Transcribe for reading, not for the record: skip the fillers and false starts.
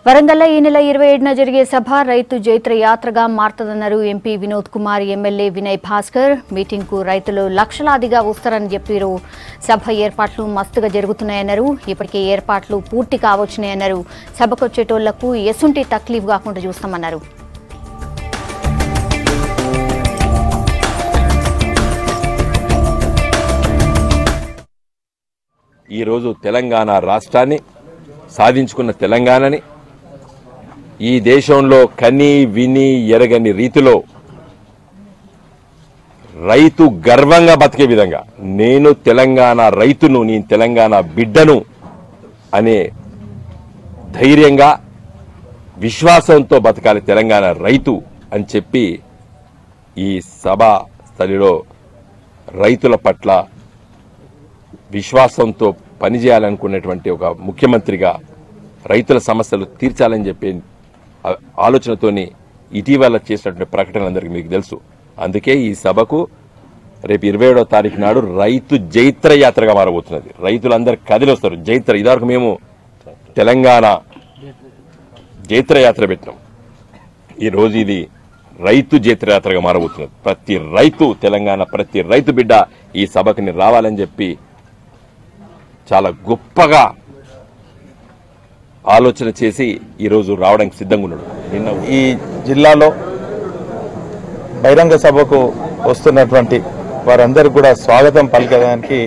వరంగల్లో ఈ నెల 27న జరిగే సభ రైతు జైత్ర యాత్రగా మారుతుందన్నారు ఎంపీ వినోద్ కుమార్. ఎమ్మెల్యే వినయ్ భాస్కర్ మీటింగ్కు రైతులు లక్షలాదిగా వస్తారని చెప్పారు. సభ ఏర్పాట్లు మస్తుగా జరుగుతున్నాయన్నారు. ఇప్పటికే ఏర్పాట్లు పూర్తి కావచ్చున్నాయన్నారు. సభకొచ్చేటోళ్లకు ఎసుంటి తక్లీఫ్ కాకుండా చూస్తామన్నారు. ఈ రోజు తెలంగాణ రాష్ట్రాన్ని సాధించుకున్న తెలంగాణని ఈ దేశంలో కని విని ఎరగని రీతిలో రైతు గర్వంగా బతికే విధంగా నేను తెలంగాణ రైతును, నేను తెలంగాణ బిడ్డను అనే ధైర్యంగా విశ్వాసంతో బతకాలి తెలంగాణ రైతు అని చెప్పి ఈ సభా స్థలిలో రైతుల పట్ల విశ్వాసంతో పనిచేయాలనుకున్నటువంటి ఒక ముఖ్యమంత్రిగా రైతుల సమస్యలు తీర్చాలని చెప్పి ఆలోచనతోని ఇటీవల చేసినటువంటి ప్రకటనలందరికీ మీకు తెలుసు. అందుకే ఈ సభకు రేపు 27వ తారీఖు నాడు రైతు జైత్ర యాత్రగా మారబోతున్నది. రైతులందరూ కదిలి వస్తారు. జైత్ర ఇదివరకు మేము తెలంగాణ జైత్ర యాత్ర పెట్టినాం. ఈరోజు ఇది రైతు జైత్ర యాత్రగా మారబోతున్నది. ప్రతి రైతు తెలంగాణ ప్రతి రైతు బిడ్డ ఈ సభకి రావాలని చెప్పి చాలా గొప్పగా ఆలోచన చేసి ఈరోజు రావడానికి సిద్ధంగా ఉన్నాడు. నిన్న ఈ జిల్లాలో బహిరంగ సభకు వస్తున్నటువంటి వారందరూ కూడా స్వాగతం పలకడానికి